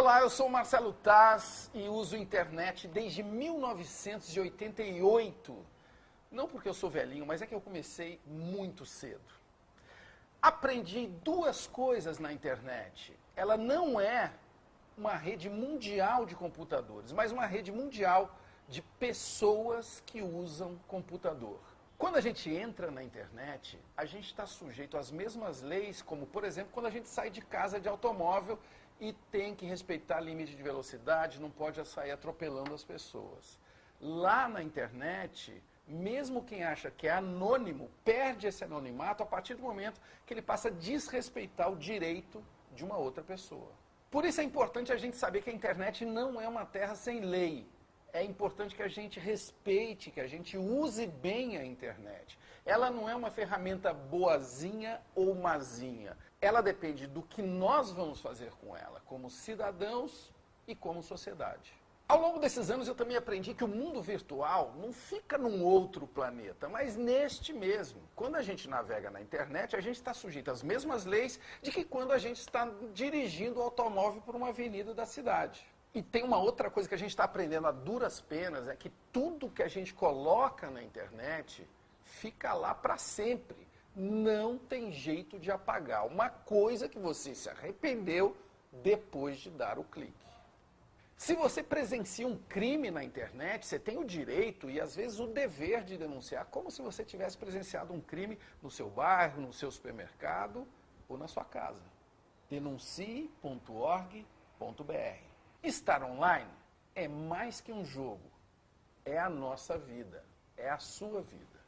Olá, eu sou o Marcelo Taz e uso internet desde 1988. Não porque eu sou velhinho, mas é que eu comecei muito cedo. Aprendi duas coisas na internet. Ela não é uma rede mundial de computadores, mas uma rede mundial de pessoas que usam computador. Quando a gente entra na internet, a gente está sujeito às mesmas leis, como, por exemplo, quando a gente sai de casa de automóvel e tem que respeitar limite de velocidade, não pode sair atropelando as pessoas. Lá na internet, mesmo quem acha que é anônimo, perde esse anonimato a partir do momento que ele passa a desrespeitar o direito de uma outra pessoa. Por isso é importante a gente saber que a internet não é uma terra sem lei. É importante que a gente respeite, que a gente use bem a internet. Ela não é uma ferramenta boazinha ou mazinha. Ela depende do que nós vamos fazer com ela, como cidadãos e como sociedade. Ao longo desses anos eu também aprendi que o mundo virtual não fica num outro planeta, mas neste mesmo. Quando a gente navega na internet, a gente está sujeito às mesmas leis de que quando a gente está dirigindo o automóvel por uma avenida da cidade. E tem uma outra coisa que a gente está aprendendo a duras penas, é que tudo que a gente coloca na internet fica lá para sempre. Não tem jeito de apagar uma coisa que você se arrependeu depois de dar o clique. Se você presencia um crime na internet, você tem o direito e às vezes o dever de denunciar, como se você tivesse presenciado um crime no seu bairro, no seu supermercado ou na sua casa. Denuncie.org.br. Estar online é mais que um jogo, é a nossa vida, é a sua vida.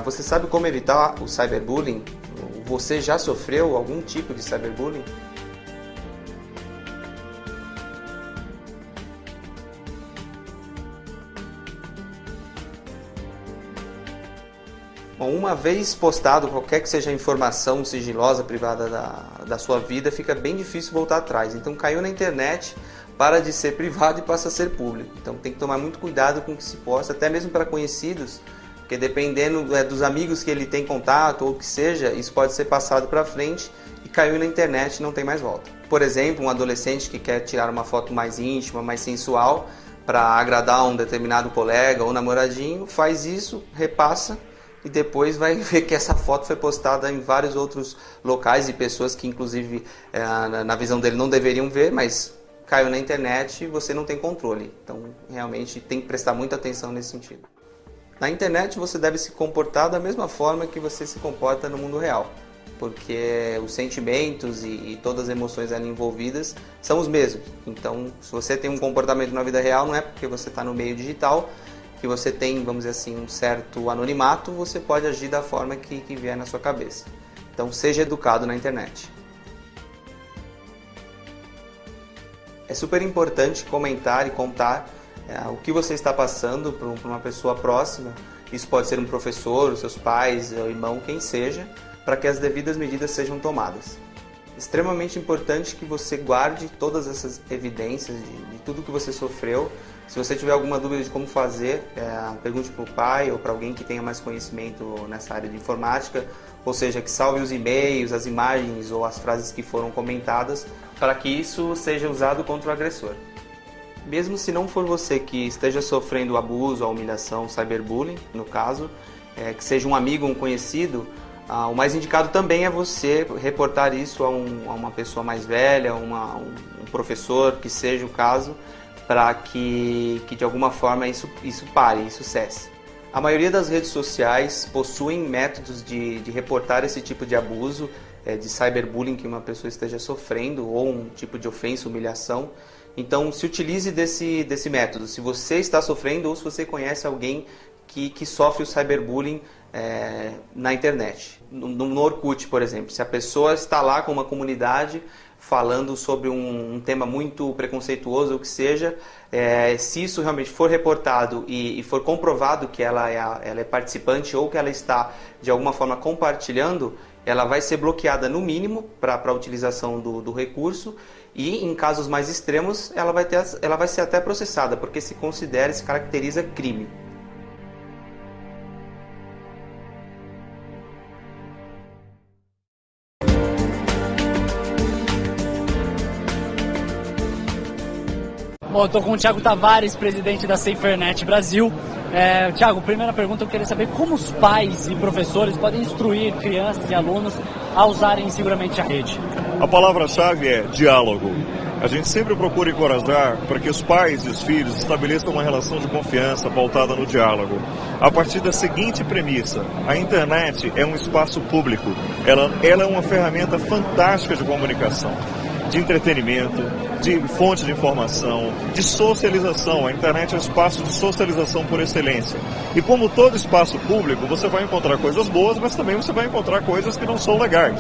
Você sabe como evitar o cyberbullying? Você já sofreu algum tipo de cyberbullying? Bom, uma vez postado qualquer que seja a informação sigilosa, privada da sua vida, fica bem difícil voltar atrás. Então caiu na internet, para de ser privado e passa a ser público. Então tem que tomar muito cuidado com o que se posta, até mesmo para conhecidos, porque dependendo dos amigos que ele tem contato ou o que seja, isso pode ser passado para frente e caiu na internet e não tem mais volta. Por exemplo, um adolescente que quer tirar uma foto mais íntima, mais sensual, para agradar um determinado colega ou namoradinho, faz isso, repassa e depois vai ver que essa foto foi postada em vários outros locais e pessoas que inclusive na visão dele não deveriam ver, mas caiu na internet e você não tem controle. Então realmente tem que prestar muita atenção nesse sentido. Na internet você deve se comportar da mesma forma que você se comporta no mundo real, porque os sentimentos e todas as emoções ali envolvidas são os mesmos. Então, se você tem um comportamento na vida real, não é porque você está no meio digital que você tem, vamos dizer assim, um certo anonimato, você pode agir da forma que vier na sua cabeça. Então, seja educado na internet. É super importante comentar e contar o que você está passando para uma pessoa próxima. Isso pode ser um professor, os seus pais, o irmão, quem seja, para que as devidas medidas sejam tomadas. extremamente importante que você guarde todas essas evidências de tudo que você sofreu. Se você tiver alguma dúvida de como fazer, pergunte para o pai ou para alguém que tenha mais conhecimento nessa área de informática, ou seja, que salve os e-mails, as imagens ou as frases que foram comentadas, para que isso seja usado contra o agressor. Mesmo se não for você que esteja sofrendo o abuso, a humilhação, o cyberbullying, no caso, que seja um amigo, um conhecido, o mais indicado também é você reportar isso a uma pessoa mais velha, um professor, que seja o caso, para que de alguma forma isso pare, isso cesse. A maioria das redes sociais possuem métodos de reportar esse tipo de abuso, de cyberbullying que uma pessoa esteja sofrendo, ou um tipo de ofensa, humilhação. Então, se utilize desse método, se você está sofrendo ou se você conhece alguém que sofre o cyberbullying na internet. No Orkut, por exemplo, se a pessoa está lá com uma comunidade falando sobre um tema muito preconceituoso ou que seja, se isso realmente for reportado e for comprovado que ela é participante ou que ela está de alguma forma compartilhando, ela vai ser bloqueada no mínimo para a utilização do recurso e em casos mais extremos ela vai ser até processada, porque se caracteriza crime. Bom, eu estou com o Thiago Tavares, presidente da SaferNet Brasil. Thiago, primeira pergunta, eu queria saber como os pais e professores podem instruir crianças e alunos a usarem seguramente a rede. A palavra-chave é diálogo. A gente sempre procura encorajar para que os pais e os filhos estabeleçam uma relação de confiança pautada no diálogo. A partir da seguinte premissa: a internet é um espaço público. Ela é uma ferramenta fantástica de comunicação, de entretenimento, de fonte de informação, de socialização. A internet é um espaço de socialização por excelência. E como todo espaço público, você vai encontrar coisas boas, mas também você vai encontrar coisas que não são legais.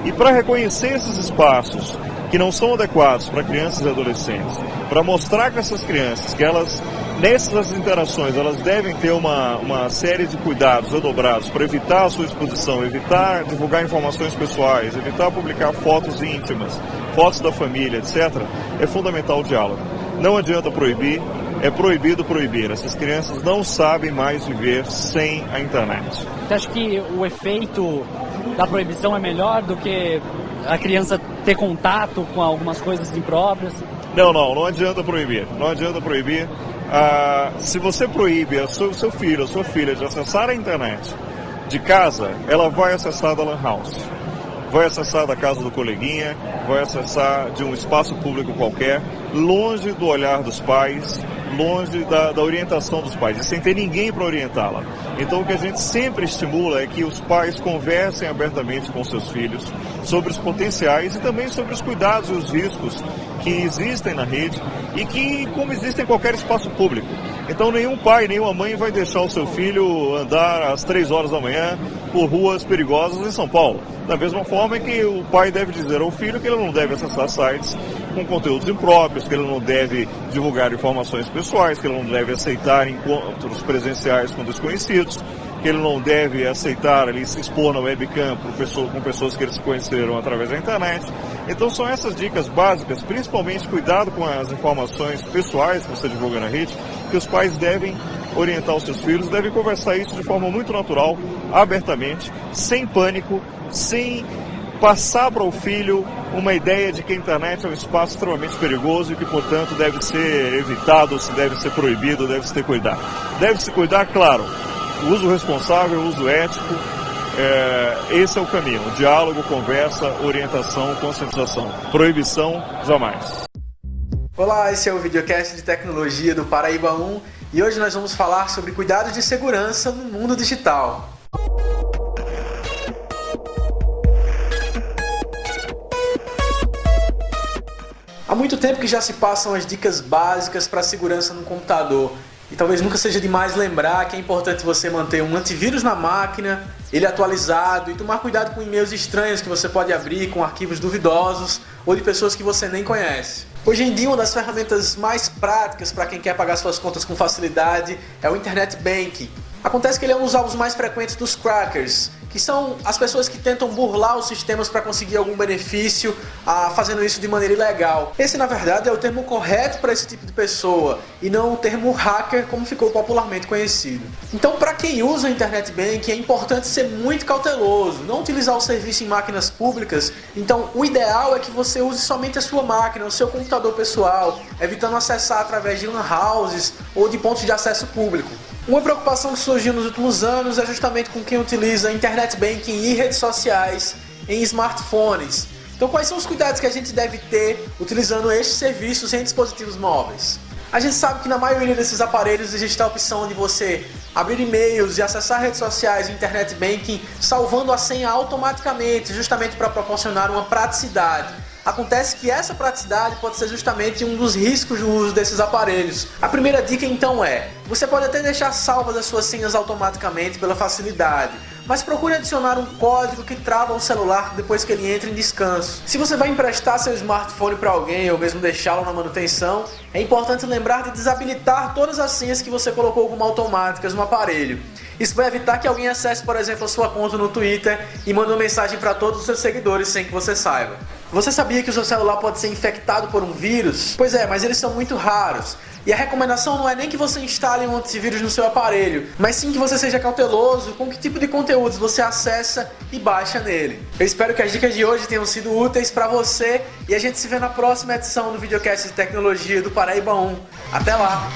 E para reconhecer esses espaços que não são adequados para crianças e adolescentes, para mostrar para essas crianças que elas, nessas interações, elas devem ter uma série de cuidados redobrados para evitar a sua exposição, evitar divulgar informações pessoais, evitar publicar fotos íntimas, fotos da família, etc., é fundamental o diálogo. Não adianta proibir, é proibido proibir. Essas crianças não sabem mais viver sem a internet. Você acha que o efeito da proibição é melhor do que a criança ter contato com algumas coisas impróprias? Não adianta proibir. Não adianta proibir. Se você proíbe o seu filho, a sua filha de acessar a internet de casa, ela vai acessar da Lan House, vai acessar da casa do coleguinha, vai acessar de um espaço público qualquer, longe do olhar dos pais, longe da orientação dos pais, e sem ter ninguém para orientá-la. Então o que a gente sempre estimula é que os pais conversem abertamente com seus filhos sobre os potenciais e também sobre os cuidados e os riscos que existem na rede e que, como existem em qualquer espaço público. Então nenhum pai, nenhuma mãe vai deixar o seu filho andar às 3 horas da manhã por ruas perigosas em São Paulo. Da mesma forma que o pai deve dizer ao filho que ele não deve acessar sites com conteúdos impróprios, que ele não deve divulgar informações pessoais, que ele não deve aceitar encontros presenciais com desconhecidos, que ele não deve aceitar ali se expor na webcam com pessoas que eles conheceram através da internet. Então são essas dicas básicas, principalmente cuidado com as informações pessoais que você divulga na rede, que os pais devem orientar os seus filhos, devem conversar isso de forma muito natural, abertamente, sem pânico, sem passar para o filho uma ideia de que a internet é um espaço extremamente perigoso e que, portanto, deve ser evitado, se deve ser proibido, deve se ter cuidado. Deve se cuidar, claro, o uso responsável, o uso ético, esse é o caminho. Diálogo, conversa, orientação, conscientização. Proibição, jamais. Olá, esse é o videocast de tecnologia do Paraíba 1 e hoje nós vamos falar sobre cuidados de segurança no mundo digital. Há muito tempo que já se passam as dicas básicas para a segurança no computador. E talvez nunca seja demais lembrar que é importante você manter um antivírus na máquina, ele atualizado e tomar cuidado com e-mails estranhos que você pode abrir com arquivos duvidosos ou de pessoas que você nem conhece. Hoje em dia, uma das ferramentas mais práticas para quem quer pagar suas contas com facilidade é o Internet Banking. Acontece que ele é um dos alvos mais frequentes dos crackers, que são as pessoas que tentam burlar os sistemas para conseguir algum benefício, fazendo isso de maneira ilegal. Esse, na verdade, é o termo correto para esse tipo de pessoa, e não o termo hacker, como ficou popularmente conhecido. Então, para quem usa a Internet Banking, é importante ser muito cauteloso, não utilizar o serviço em máquinas públicas. Então, o ideal é que você use somente a sua máquina, o seu computador pessoal, evitando acessar através de lan houses ou de pontos de acesso público. Uma preocupação que surgiu nos últimos anos é justamente com quem utiliza Internet Banking e redes sociais em smartphones. Então, quais são os cuidados que a gente deve ter utilizando estes serviços em dispositivos móveis? A gente sabe que na maioria desses aparelhos existe a opção de você abrir e-mails e acessar redes sociais e Internet Banking salvando a senha automaticamente, justamente para proporcionar uma praticidade. Acontece que essa praticidade pode ser justamente um dos riscos do uso desses aparelhos. A primeira dica então é, você pode até deixar salvas as suas senhas automaticamente pela facilidade, mas procure adicionar um código que trava o celular depois que ele entra em descanso. Se você vai emprestar seu smartphone para alguém ou mesmo deixá-lo na manutenção, é importante lembrar de desabilitar todas as senhas que você colocou como automáticas no aparelho. Isso vai evitar que alguém acesse, por exemplo, a sua conta no Twitter e mande uma mensagem para todos os seus seguidores sem que você saiba. Você sabia que o seu celular pode ser infectado por um vírus? Pois é, mas eles são muito raros. E a recomendação não é nem que você instale um antivírus no seu aparelho, mas sim que você seja cauteloso com que tipo de conteúdos você acessa e baixa nele. Eu espero que as dicas de hoje tenham sido úteis para você e a gente se vê na próxima edição do videocast de tecnologia do Paraíba 1. Até lá!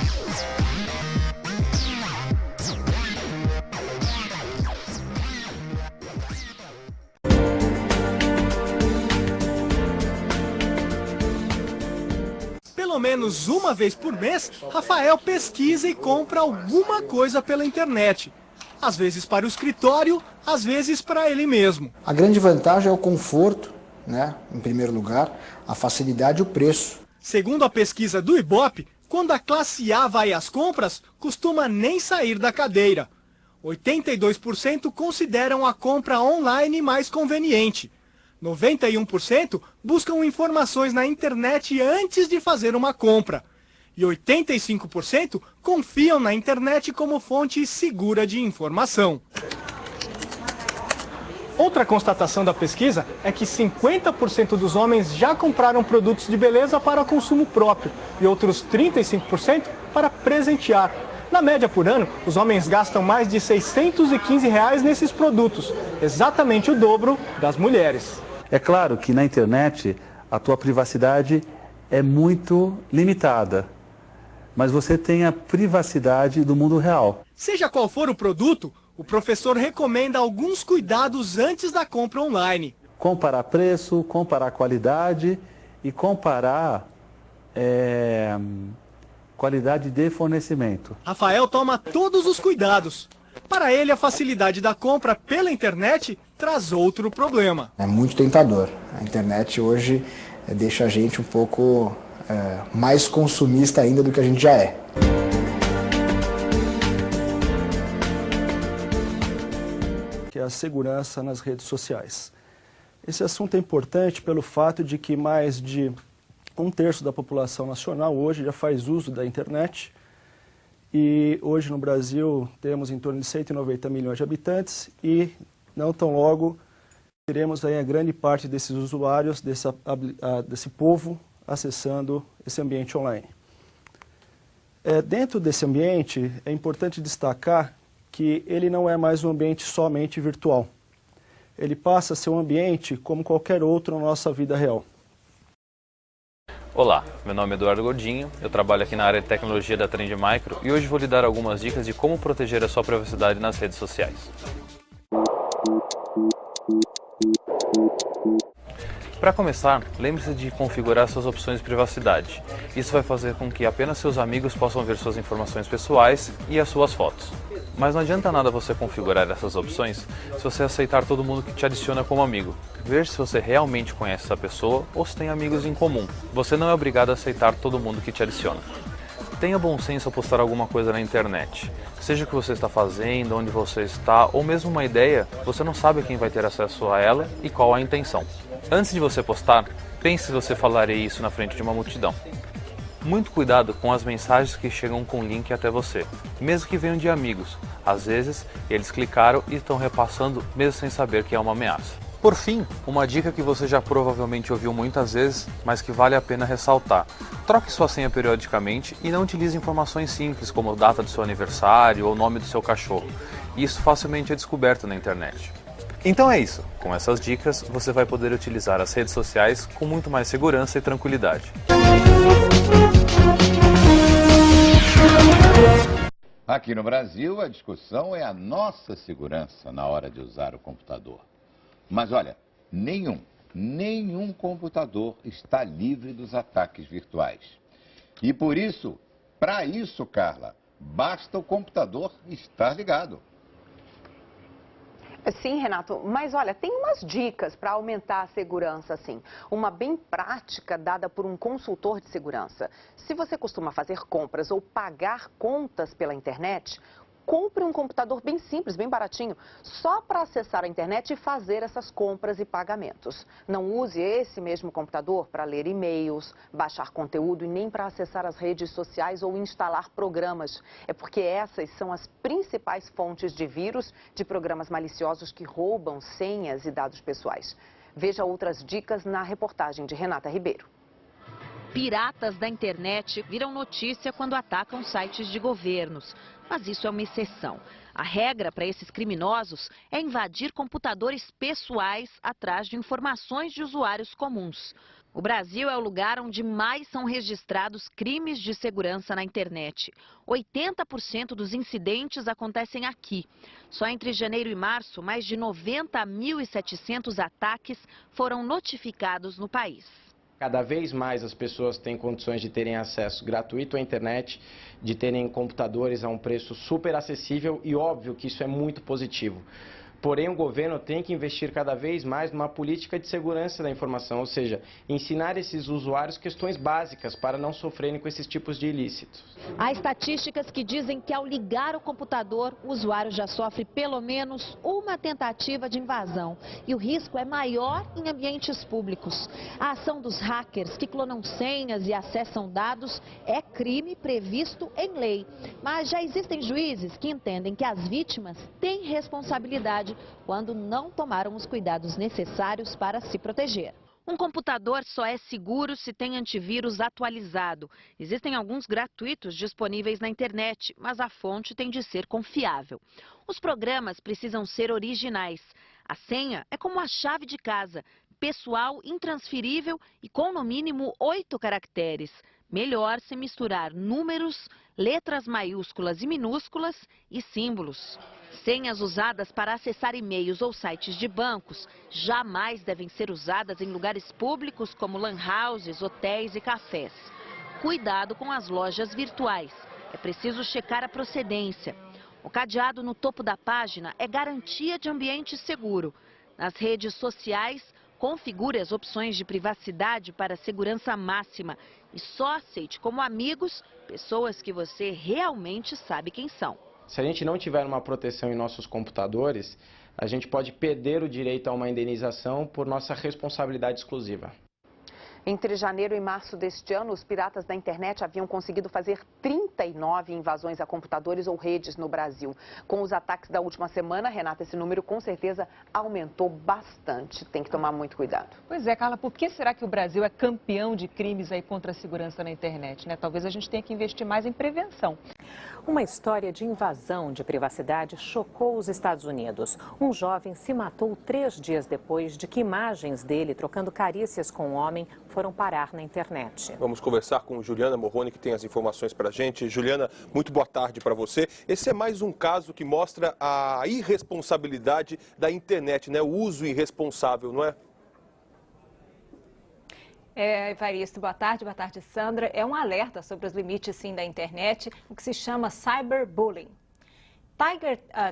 Pelo menos uma vez por mês, Rafael pesquisa e compra alguma coisa pela internet. Às vezes para o escritório, às vezes para ele mesmo. A grande vantagem é o conforto, né? Em primeiro lugar, a facilidade e o preço. Segundo a pesquisa do Ibope, quando a classe A vai às compras, costuma nem sair da cadeira. 82% consideram a compra online mais conveniente. 91% buscam informações na internet antes de fazer uma compra. E 85% confiam na internet como fonte segura de informação. Outra constatação da pesquisa é que 50% dos homens já compraram produtos de beleza para consumo próprio e outros 35% para presentear. Na média por ano, os homens gastam mais de R$ 615 nesses produtos, exatamente o dobro das mulheres. É claro que na internet a tua privacidade é muito limitada, mas você tem a privacidade do mundo real. Seja qual for o produto, o professor recomenda alguns cuidados antes da compra online. Comparar preço, comparar qualidade e comparar qualidade de fornecimento. Rafael toma todos os cuidados. Para ele, a facilidade da compra pela internet traz outro problema. É muito tentador. A internet hoje deixa a gente um pouco mais consumista ainda do que a gente já é. Que é a segurança nas redes sociais. Esse assunto é importante pelo fato de que mais de 1/3 da população nacional hoje já faz uso da internet. E hoje no Brasil temos em torno de 190 milhões de habitantes e não tão logo teremos aí a grande parte desses usuários, desse povo, acessando esse ambiente online. Dentro desse ambiente é importante destacar que ele não é mais um ambiente somente virtual. Ele passa a ser um ambiente como qualquer outro na nossa vida real. Olá, meu nome é Eduardo Godinho, eu trabalho aqui na área de tecnologia da Trend Micro e hoje vou lhe dar algumas dicas de como proteger a sua privacidade nas redes sociais. Para começar, lembre-se de configurar suas opções de privacidade. Isso vai fazer com que apenas seus amigos possam ver suas informações pessoais e as suas fotos. Mas não adianta nada você configurar essas opções se você aceitar todo mundo que te adiciona como amigo. Veja se você realmente conhece essa pessoa ou se tem amigos em comum. Você não é obrigado a aceitar todo mundo que te adiciona. Tenha bom senso ao postar alguma coisa na internet. Seja o que você está fazendo, onde você está, ou mesmo uma ideia, você não sabe quem vai ter acesso a ela e qual a intenção. Antes de você postar, pense se você falaria isso na frente de uma multidão. Muito cuidado com as mensagens que chegam com link até você, mesmo que venham de amigos. Às vezes, eles clicaram e estão repassando mesmo sem saber que é uma ameaça. Por fim, uma dica que você já provavelmente ouviu muitas vezes, mas que vale a pena ressaltar. Troque sua senha periodicamente e não utilize informações simples como data do seu aniversário ou nome do seu cachorro. Isso facilmente é descoberto na internet. Então é isso. Com essas dicas, você vai poder utilizar as redes sociais com muito mais segurança e tranquilidade. Aqui no Brasil, a discussão é a nossa segurança na hora de usar o computador. Mas olha, nenhum computador está livre dos ataques virtuais. E por isso, para isso, Carla, basta o computador estar ligado. Sim, Renato, mas olha, tem umas dicas para aumentar a segurança, sim. Uma bem prática dada por um consultor de segurança. Se você costuma fazer compras ou pagar contas pela internet, compre um computador bem simples, bem baratinho, só para acessar a internet e fazer essas compras e pagamentos. Não use esse mesmo computador para ler e-mails, baixar conteúdo e nem para acessar as redes sociais ou instalar programas. É porque essas são as principais fontes de vírus de programas maliciosos que roubam senhas e dados pessoais. Veja outras dicas na reportagem de Renata Ribeiro. Piratas da internet viram notícia quando atacam sites de governos. Mas isso é uma exceção. A regra para esses criminosos é invadir computadores pessoais atrás de informações de usuários comuns. O Brasil é o lugar onde mais são registrados crimes de segurança na internet. 80% dos incidentes acontecem aqui. Só entre janeiro e março, mais de 90.700 ataques foram notificados no país. Cada vez mais as pessoas têm condições de terem acesso gratuito à internet, de terem computadores a um preço super acessível e óbvio que isso é muito positivo. Porém, o governo tem que investir cada vez mais numa política de segurança da informação, ou seja, ensinar esses usuários questões básicas para não sofrerem com esses tipos de ilícitos. Há estatísticas que dizem que ao ligar o computador, o usuário já sofre pelo menos uma tentativa de invasão. E o risco é maior em ambientes públicos. A ação dos hackers que clonam senhas e acessam dados é crime previsto em lei. Mas já existem juízes que entendem que as vítimas têm responsabilidade quando não tomaram os cuidados necessários para se proteger. Um computador só é seguro se tem antivírus atualizado. Existem alguns gratuitos disponíveis na internet, mas a fonte tem de ser confiável. Os programas precisam ser originais. A senha é como a chave de casa, pessoal, intransferível e com no mínimo 8 caracteres. Melhor se misturar números, letras maiúsculas e minúsculas e símbolos. Senhas usadas para acessar e-mails ou sites de bancos jamais devem ser usadas em lugares públicos como lan houses, hotéis e cafés. Cuidado com as lojas virtuais. É preciso checar a procedência. O cadeado no topo da página é garantia de ambiente seguro. Nas redes sociais, configure as opções de privacidade para segurança máxima e só aceite como amigos pessoas que você realmente sabe quem são. Se a gente não tiver uma proteção em nossos computadores, a gente pode perder o direito a uma indenização por nossa responsabilidade exclusiva. Entre janeiro e março deste ano, os piratas da internet haviam conseguido fazer 39 invasões a computadores ou redes no Brasil. Com os ataques da última semana, Renata, esse número com certeza aumentou bastante. Tem que tomar muito cuidado. Pois é, Carla, por que será que o Brasil é campeão de crimes aí contra a segurança na internet, né? Talvez a gente tenha que investir mais em prevenção. Uma história de invasão de privacidade chocou os Estados Unidos. Um jovem se matou 3 dias depois de que imagens dele trocando carícias com um homem foram parar na internet. Vamos conversar com Juliana Morrone, que tem as informações para a gente. Juliana, muito boa tarde para você. Esse é mais um caso que mostra a irresponsabilidade da internet, né? O uso irresponsável, não é? Evaristo, boa tarde, Sandra. É um alerta sobre os limites, sim, da internet, o que se chama cyberbullying.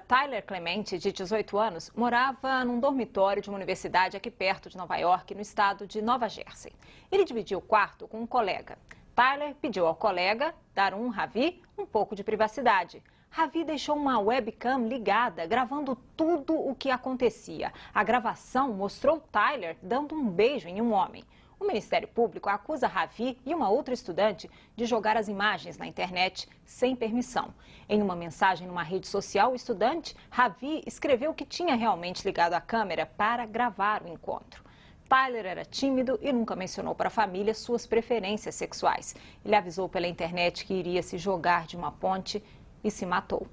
Tyler Clemente, de 18 anos, morava num dormitório de uma universidade aqui perto de Nova York, no estado de Nova Jersey. Ele dividia o quarto com um colega. Tyler pediu ao colega, Darun Ravi, um pouco de privacidade. Ravi deixou uma webcam ligada, gravando tudo o que acontecia. A gravação mostrou Tyler dando um beijo em um homem. O Ministério Público acusa Ravi e uma outra estudante de jogar as imagens na internet sem permissão. Em uma mensagem numa rede social, o estudante, Ravi, escreveu que tinha realmente ligado a câmera para gravar o encontro. Tyler era tímido e nunca mencionou para a família suas preferências sexuais. Ele avisou pela internet que iria se jogar de uma ponte e se matou.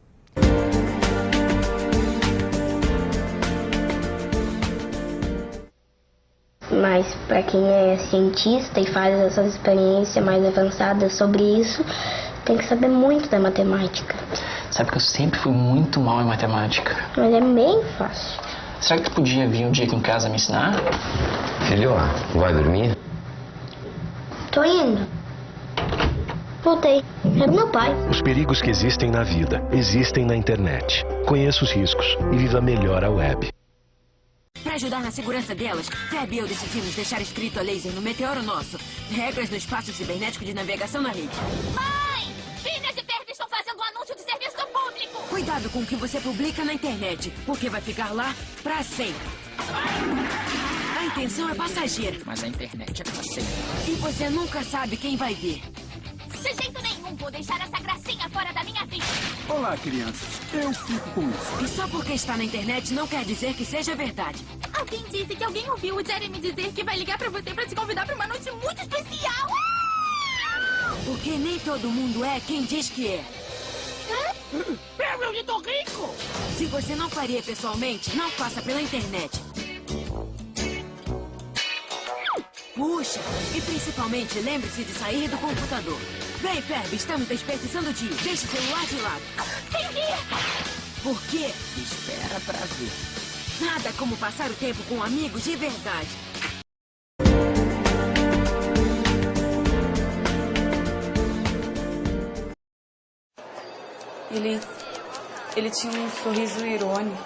Mas para quem é cientista e faz essas experiências mais avançadas sobre isso, tem que saber muito da matemática. Sabe que eu sempre fui muito mal em matemática. Mas é bem fácil. Será que tu podia vir um dia aqui em casa me ensinar? Filho, vai dormir? Tô indo. Voltei. Era meu pai. Os perigos que existem na vida existem na internet. Conheça os riscos e viva melhor a web. Para ajudar na segurança delas, Ferb e eu decidimos deixar escrito a laser no meteoro nosso. Regras no espaço cibernético de navegação na rede. Mãe! Phineas e Ferb estão fazendo um anúncio de serviço público! Cuidado com o que você publica na internet, porque vai ficar lá pra sempre. A intenção é passageira. Mas a internet é pra sempre. E você nunca sabe quem vai ver. De jeito nenhum vou deixar essa gracinha fora da minha vida. Olá, crianças. Eu fico com isso. E só porque está na internet não quer dizer que seja verdade. Alguém disse que alguém ouviu o Jeremy dizer que vai ligar pra você pra te convidar pra uma noite muito especial. Porque nem todo mundo é quem diz que é. Eu lhe tô rico. Se você não faria pessoalmente, não faça pela internet. Puxa, e principalmente lembre-se de sair do computador. Vem, Ferb, estamos desperdiçando o dia. Deixe o celular de lado. Por quê? Espera pra ver. Nada como passar o tempo com amigos de verdade. Ele tinha um sorriso irônico.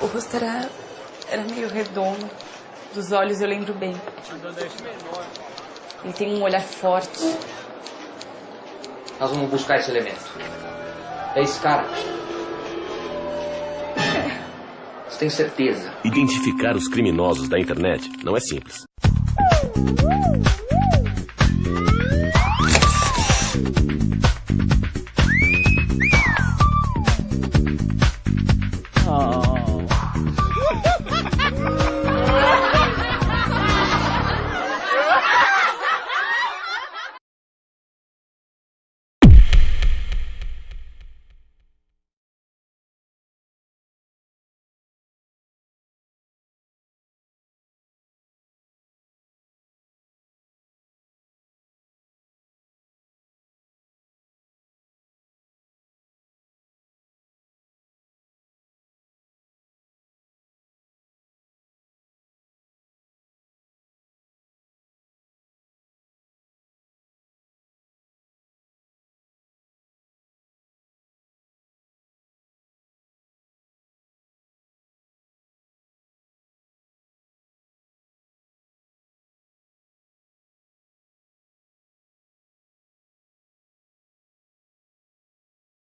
O rosto era meio redondo. Dos olhos eu lembro bem. Ele tem um olhar forte. Nós vamos buscar esse elemento. É esse cara. Você tem certeza? Identificar os criminosos da internet não é simples.